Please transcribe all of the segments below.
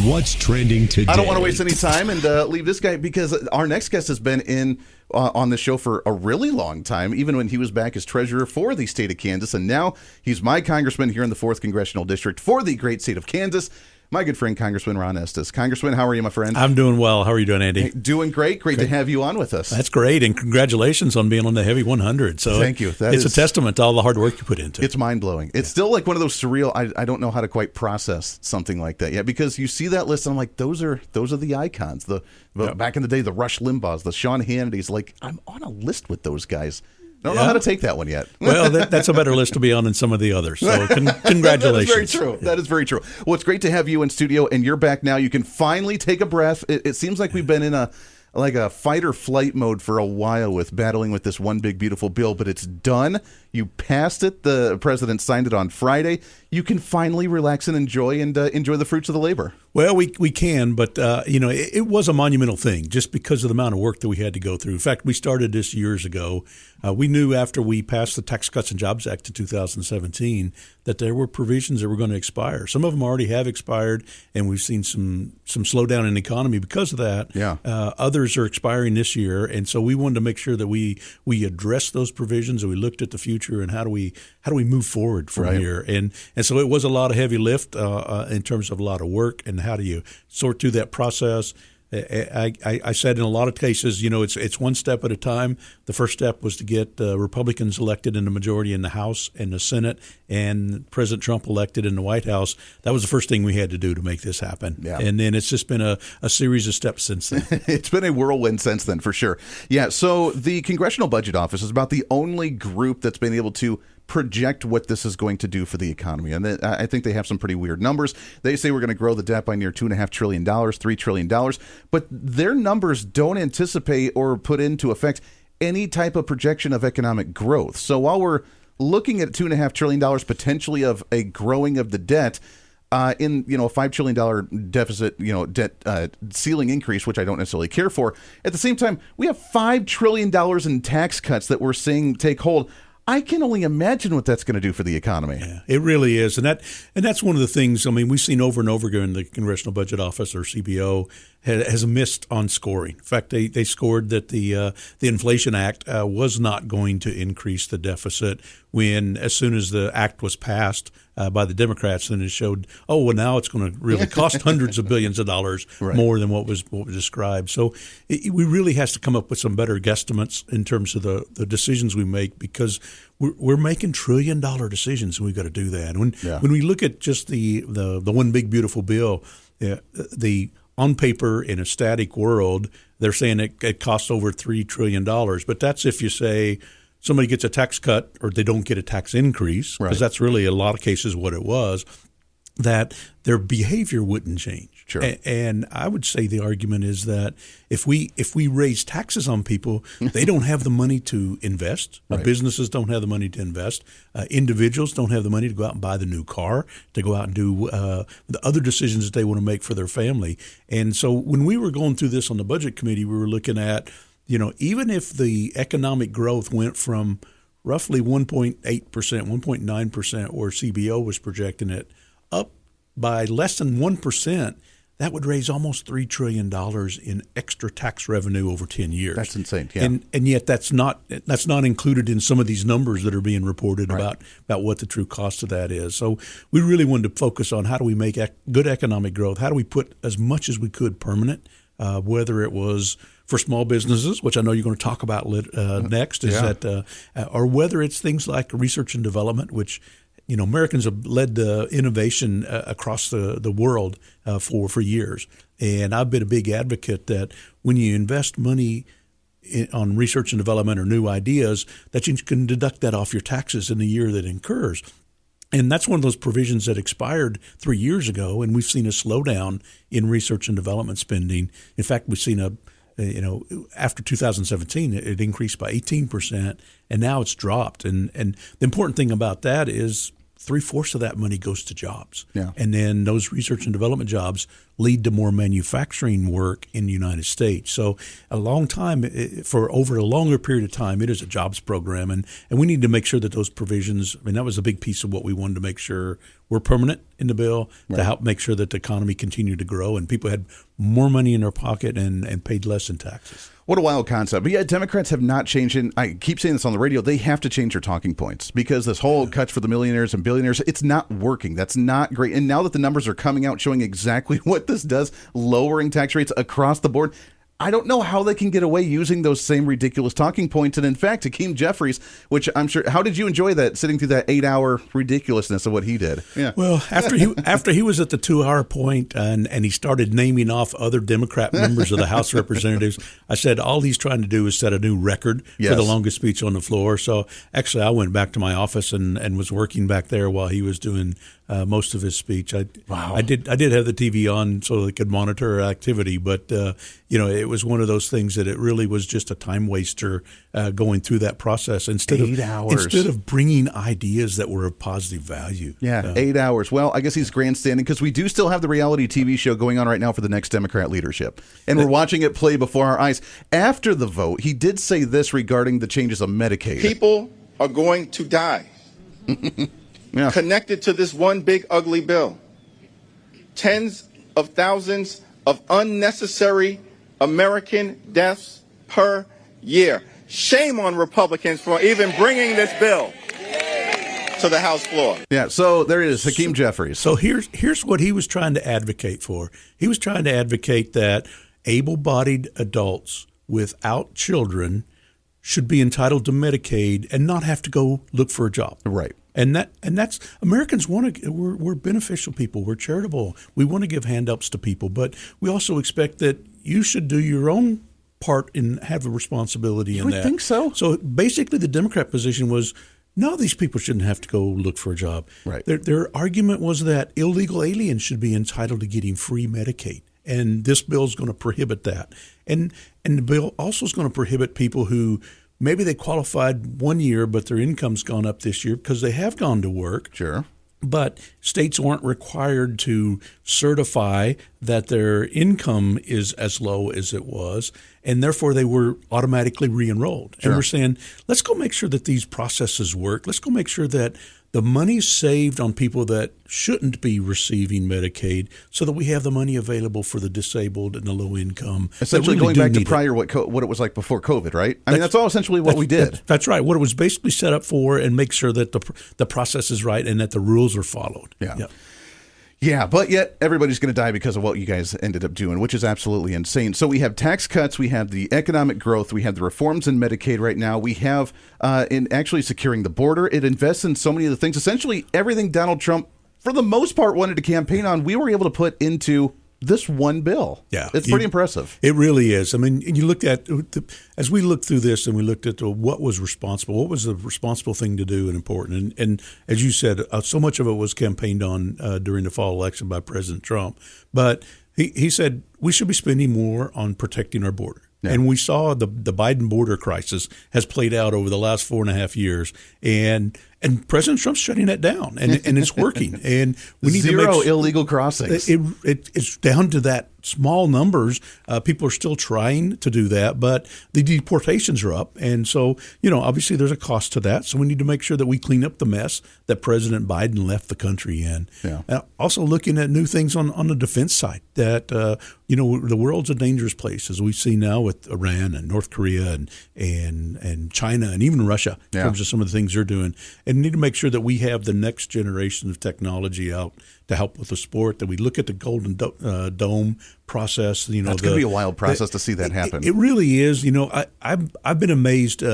What's trending today? I don't want to waste any time and leave this guy because our next guest has been in on the show for a really long time, even when he was back as treasurer for the state of Kansas. And now he's my congressman here in the 4th Congressional District for the great state of Kansas. My good friend, Congressman Ron Estes. Congressman, how are you, my friend? I'm doing well. How are you doing, Andy? Hey, doing great. Great to have you on with us. That's great, and congratulations on being on the Heavy 100. So thank you. It's a testament to all the hard work you put into it. It's mind-blowing. It's still like one of those surreal, I don't know how to quite process something like that yet, because you see that list and I'm like, those are the icons. Back in the day, the Rush Limbaughs, the Sean Hannitys, like I'm on a list with those guys. I don't know how to take that one yet. Well, that's a better list to be on than some of the others. So congratulations. That is very true. That is very true. Well, it's great to have you in studio, and you're back now. You can finally take a breath. It seems like we've been in a fight or flight mode for a while with battling with this one big beautiful bill, but it's done. You passed it. The president signed it on Friday. You can finally relax and enjoy the fruits of the labor. Well, we can, but it was a monumental thing just because of the amount of work that we had to go through. In fact, we started this years ago. We knew after we passed the Tax Cuts and Jobs Act of 2017 that there were provisions that were going to expire. Some of them already have expired, and we've seen some slowdown in the economy because of that. Yeah. Others are expiring this year, and so we wanted to make sure that we addressed those provisions and we looked at the future and how do we move forward from here. And so it was a lot of heavy lift in terms of a lot of work, and how do you sort through that process. I said in a lot of cases, it's one step at a time. The first step was to get Republicans elected in the majority in the House and the Senate, and President Trump elected in the White House. That was the first thing we had to do to make this happen. Yeah. And then it's just been a series of steps since then. It's been a whirlwind since then, for sure. Yeah, so the Congressional Budget Office is about the only group that's been able to project what this is going to do for the economy. And I think they have some pretty weird numbers. They say we're going to grow the debt by near $2.5 trillion, $3 trillion, but their numbers don't anticipate or put into effect any type of projection of economic growth. So while we're looking at $2.5 trillion potentially of a growing of the debt, in a $5 trillion deficit, debt ceiling increase, which I don't necessarily care for. At the same time, we have $5 trillion in tax cuts that we're seeing take hold. I can only imagine what that's going to do for the economy. Yeah, it really is, and that's one of the things. I mean, we've seen over and over again the Congressional Budget Office, or CBO, has missed on scoring. In fact, they scored that the Inflation Act was not going to increase the deficit when, as soon as the act was passed by the Democrats, then it showed, now it's going to really cost hundreds of billions of dollars more than what was described. So we really has to come up with some better guesstimates in terms of the decisions we make, because we're making $1 trillion decisions, and we've got to do that. When we look at just the one big beautiful bill, the on paper, in a static world, they're saying it costs over $3 trillion. But that's if you say somebody gets a tax cut or they don't get a tax increase, because that's really, a lot of cases, what it was, that their behavior wouldn't change. Sure. And I would say the argument is that if we raise taxes on people, they don't have the money to invest. Businesses don't have the money to invest. Individuals don't have the money to go out and buy the new car, to go out and do the other decisions that they want to make for their family. And so when we were going through this on the Budget Committee, we were looking at, even if the economic growth went from roughly 1.8%, 1.9%, where CBO was projecting it, up by less than 1%, that would raise almost $3 trillion in extra tax revenue over 10 years. That's insane. Yeah. And yet that's not included in some of these numbers that are being reported about what the true cost of that is. So we really wanted to focus on how do we make good economic growth? How do we put as much as we could permanent, whether it was for small businesses, which I know you're going to talk about next, or whether it's things like research and development, which Americans have led innovation across the world for years. And I've been a big advocate that when you invest money on research and development or new ideas, that you can deduct that off your taxes in the year that incurs. And that's one of those provisions that expired 3 years ago, and we've seen a slowdown in research and development spending. In fact, we've seen after 2017, it increased by 18%, and now it's dropped. And the important thing about that is 3/4 of that money goes to jobs. Yeah. And then those research and development jobs lead to more manufacturing work in the United States. So a long time, for over a longer period of time, it is a jobs program. And we need to make sure that those provisions, I mean, that was a big piece of what we wanted to make sure were permanent in the bill to help make sure that the economy continued to grow and people had more money in their pocket and paid less in taxes. What a wild concept. But yeah, Democrats have not changed. And I keep saying this on the radio. They have to change their talking points because this whole cuts for the millionaires and billionaires, it's not working. That's not great. And now that the numbers are coming out showing exactly what this does, lowering tax rates across the board, I don't know how they can get away using those same ridiculous talking points. And in fact, Hakeem Jeffries, which I'm sure, how did you enjoy that, sitting through that 8-hour ridiculousness of what he did? Yeah. Well, after he was at the 2-hour point and he started naming off other Democrat members of the House of Representatives, I said all he's trying to do is set a new record for the longest speech on the floor. So actually, I went back to my office and was working back there while he was doing most of his speech. I did have the TV on so they could monitor activity, but it was one of those things that it really was just a time waster going through that process instead 8 hours. Instead of bringing ideas that were of positive value. Yeah, 8 hours. Well, I guess he's grandstanding because we do still have the reality TV show going on right now for the next Democrat leadership, and we're watching it play before our eyes. After the vote, he did say this regarding the changes of Medicaid. People are going to die. Yeah. Connected to this one big ugly bill. Tens of thousands of unnecessary American deaths per year. Shame on Republicans for even bringing this bill to the House floor. Yeah, so there it is, Hakeem Jeffries. So here's what he was trying to advocate for. He was trying to advocate that able-bodied adults without children should be entitled to Medicaid and not have to go look for a job. Right. And that's Americans want to. We're beneficial people. We're charitable. We want to give handouts to people, but we also expect that you should do your own part and have a responsibility in that. You would think so. So basically, the Democrat position was, no, these people shouldn't have to go look for a job. Right. Their argument was that illegal aliens should be entitled to getting free Medicaid, and this bill is going to prohibit that. And the bill also is going to prohibit people who maybe they qualified 1 year, but their income's gone up this year because they have gone to work. Sure. But states aren't required to certify that their income is as low as it was, and therefore they were automatically re-enrolled. Sure. And we're saying, let's go make sure that these processes work. Let's go make sure that the money saved on people that shouldn't be receiving Medicaid so that we have the money available for the disabled and the low income. Essentially really going back to prior what it was like before COVID, right? I mean, that's all essentially what we did. That's right. What it was basically set up for, and make sure that the process is right and that the rules are followed. Yeah. Yep. Yeah, but yet everybody's going to die because of what you guys ended up doing, which is absolutely insane. So we have tax cuts, we have the economic growth, we have the reforms in Medicaid right now, we have in actually securing the border. It invests in so many of the things. Essentially, everything Donald Trump, for the most part, wanted to campaign on, we were able to put into this one bill. Yeah, it's pretty impressive. It really is. I mean, you looked at as we looked through this, and we looked at what was responsible, what was the responsible thing to do and important. And as you said, so much of it was campaigned on during the fall election by President Trump. But he said we should be spending more on protecting our border. Yeah. And we saw the Biden border crisis has played out over the last 4.5 years, and President Trump's shutting that down, and it's working. And we need zero to illegal crossings. It's down to that small numbers. People are still trying to do that, but the deportations are up, and so obviously there's a cost to that. So we need to make sure that we clean up the mess that President Biden left the country in. Yeah. Also looking at new things on the defense side. That the world's a dangerous place, as we see now with Iran and North Korea and China and even Russia in terms of some of the things they're doing. And we need to make sure that we have the next generation of technology out to help with the sport, that we look at the Golden Dome process. That's going to be a wild process to see that happen. It really is. I've been amazed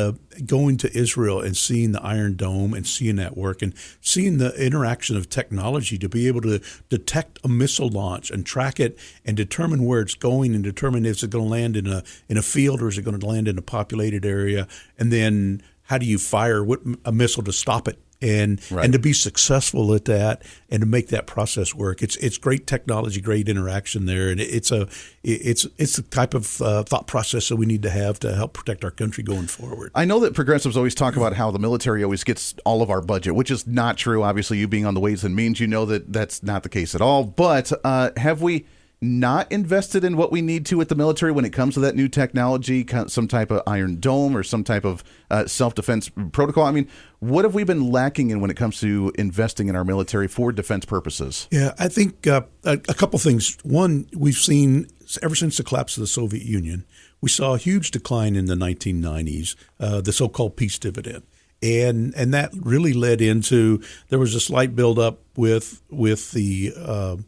going to Israel and seeing the Iron Dome and seeing that work and seeing the interaction of technology to be able to detect a missile launch and track it and determine where it's going and determine if it's going to land in a field or is it going to land in a populated area, and then how do you fire a missile to stop it and Right. to be successful at that and to make that process work. It's great technology, great interaction there, and it's the type of thought process that we need to have to help protect our country going forward. I know that progressives always talk about how the military always gets all of our budget, which is not true. Obviously, you being on the Ways and Means, you know that that's not the case at all. But have we not invested in what we need to at the military when it comes to that new technology, some type of Iron Dome or some type of self-defense protocol? I mean, what have we been lacking in when it comes to investing in our military for defense purposes? Yeah, I think a couple things. One, we've seen ever since the collapse of the Soviet Union, we saw a huge decline in the 1990s, the so-called peace dividend. And that really led into, there was a slight buildup with the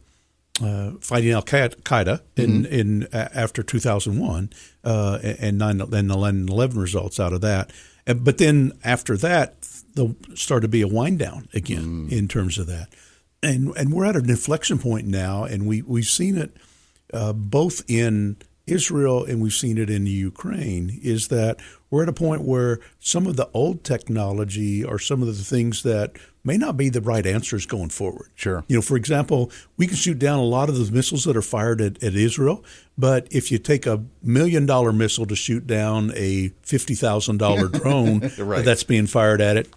fighting Al Qaeda in after 2001 and the 9/11 results out of that. But then after that, there started to be a wind down again in terms of that. And we're at an inflection point now, and we've seen it both in Israel and we've seen it in the Ukraine, is that we're at a point where some of the old technology or some of the things that may not be the right answers going forward. Sure. You know, for example, we can shoot down a lot of the missiles that are fired at Israel, but if you take $1 million missile to shoot down a $50,000 drone Right. that's being fired at it,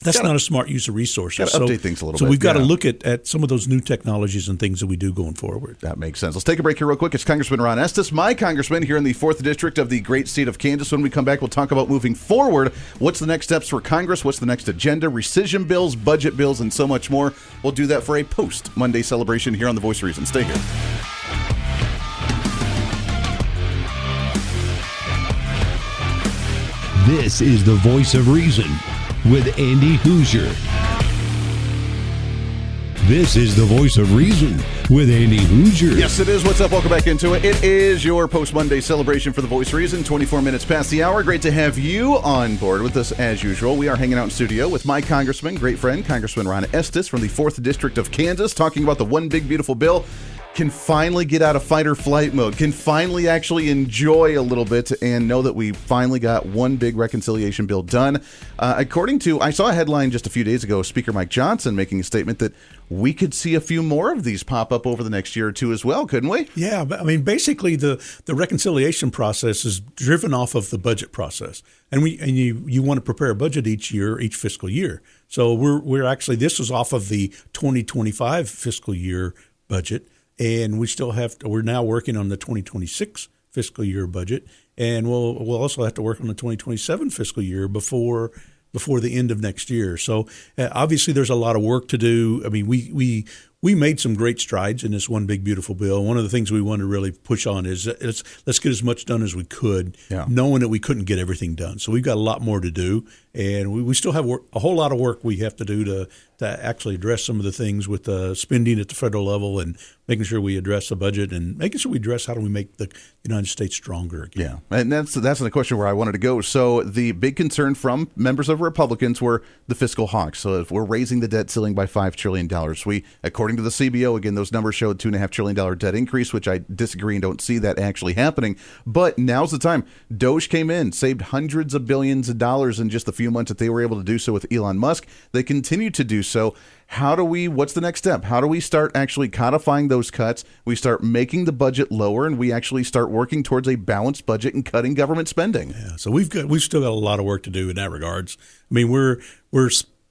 that's not a smart use of resources. Gotta update things a little so bit, we've got to yeah. look at some of those new technologies and things that we do going forward. That makes sense. Let's take a break here real quick. It's Congressman Ron Estes, my congressman here in the 4th District of the great state of Kansas. When we come back, we'll talk about moving forward. What's the next steps for Congress? What's the next agenda? Rescission bills, budget bills, and so much more. We'll do that for a post-Monday celebration here on The Voice of Reason. Stay here. This is The Voice of Reason with Andy Hooser. This is The Voice of Reason with Andy Hooser. Yes, it is. What's up? Welcome back into it. It is your post-Monday celebration for The Voice of Reason, 24 minutes past the hour. Great to have you on board with us as usual. We are hanging out in studio with my congressman, great friend, Congressman Ron Estes from the 4th District of Kansas, talking about the one big beautiful bill. Can finally get out of fight or flight mode, can finally actually enjoy a little bit and know that we finally got one big reconciliation bill done. According to, I saw a headline just a few days ago, Speaker Mike Johnson making a statement that we could see a few more of these pop up over the next year or two as well, couldn't we? Yeah, but I mean, basically the reconciliation process is driven off of the budget process, and you want to prepare a budget each fiscal year. So we're actually, this is off of the 2025 fiscal year budget. And we're now working on the 2026 fiscal year budget, and we'll also have to work on the 2027 fiscal year before the end of next year. So obviously there's a lot of work to do. I mean, we made some great strides in this one big beautiful bill. One of the things we want to really push on is let's get as much done as we could, knowing that we couldn't get everything done. So we've got a lot more to do, and we still have a whole lot of work we have to do to actually address some of the things with the spending at the federal level and making sure we address the budget and making sure we address how do we make the United States stronger again. Yeah, and that's the question where I wanted to go. So the big concern from members of Republicans were the fiscal hawks. So if we're raising the debt ceiling by $5 trillion, according to the CBO, again, those numbers showed $2.5 trillion debt increase, which I disagree and don't see that actually happening. But now's the time. Doge came in, saved hundreds of billions of dollars in just the few months that they were able to do so with Elon Musk. They continue to do so. What's the next step? How do we start actually codifying those cuts? We start making the budget lower, and we actually start working towards a balanced budget and cutting government spending. Yeah, so we've still got a lot of work to do in that regards. I mean, we're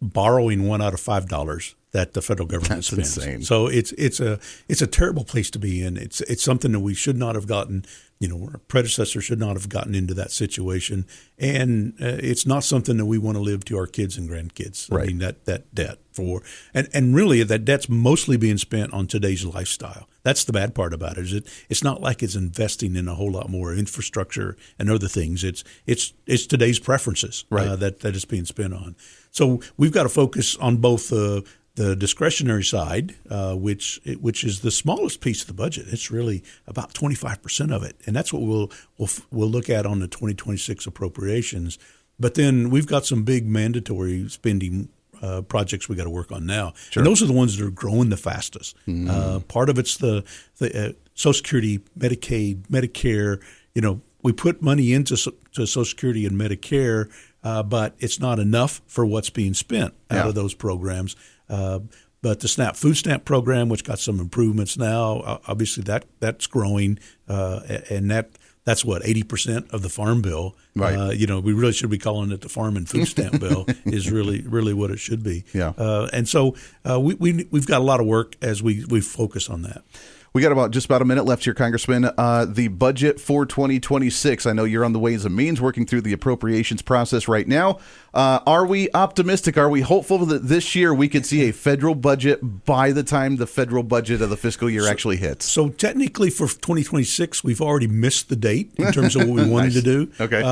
borrowing $1 out of $5 that the federal government spends. Insane. So it's a terrible place to be in. It's something that we should not have gotten. Our predecessor should not have gotten into that situation, and it's not something that we want to live to our kids and grandkids. Right. I mean, that debt and really that debt's mostly being spent on today's lifestyle. That's the bad part about it. Is it's not like it's investing in a whole lot more infrastructure and other things. It's today's preferences, right, that it's being spent on. So we've got to focus on both the discretionary side, which is the smallest piece of the budget. It's really about 25% of it, and that's what we'll look at on the 2026 appropriations. But then we've got some big mandatory spending projects we got to work on now, Sure. and those are the ones that are growing the fastest. Part of it's the Social Security, Medicaid, Medicare. we put money into to Social Security and Medicare, but it's not enough for what's being spent out of those programs. But the SNAP food stamp program, which got some improvements now, obviously that's growing, and that's what 80% of the farm bill. Right. We really should be calling it the farm and food stamp bill is really what it should be. Yeah. And so we've got a lot of work as we focus on that. We got just about a minute left here, Congressman. The budget for 2026. I know you're on the Ways and Means working through the appropriations process right now. Are we optimistic? Are we hopeful that this year we could see a federal budget by the time the federal budget of the fiscal year actually hits? So technically for 2026, we've already missed the date in terms of what we wanted to do. Okay.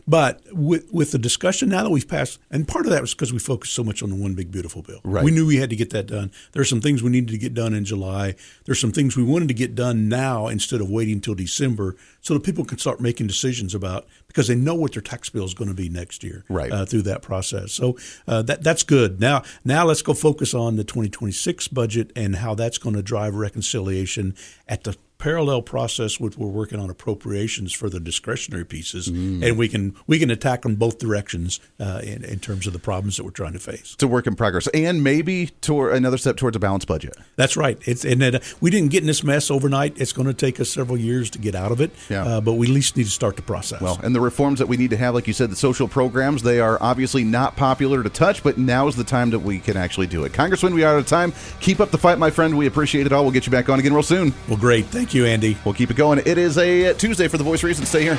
But with the discussion now that we've passed, and part of that was because we focused so much on the One Big Beautiful Bill. Right. We knew we had to get that done. There's some things we needed to get done in July. There's some things we wanted to get done now instead of waiting until December so that people can start making decisions about, because they know what their tax bill is going to be next year through that process. So that's good. Now let's go focus on the 2026 budget and how that's going to drive reconciliation at the parallel process with we're working on appropriations for the discretionary pieces, and we can attack on both directions in terms of the problems that we're trying to face. It's a work in progress, and maybe another step towards a balanced budget. That's right. We didn't get in this mess overnight. It's going to take us several years to get out of it, but we at least need to start the process. Well, and the reforms that we need to have, like you said, the social programs, they are obviously not popular to touch, but now is the time that we can actually do it. Congressman, we are out of time. Keep up the fight, my friend. We appreciate it all. We'll get you back on again real soon. Well, great. Thank you, Andy. We'll keep it going. It is a Tuesday for The Voice of Reason. Stay here.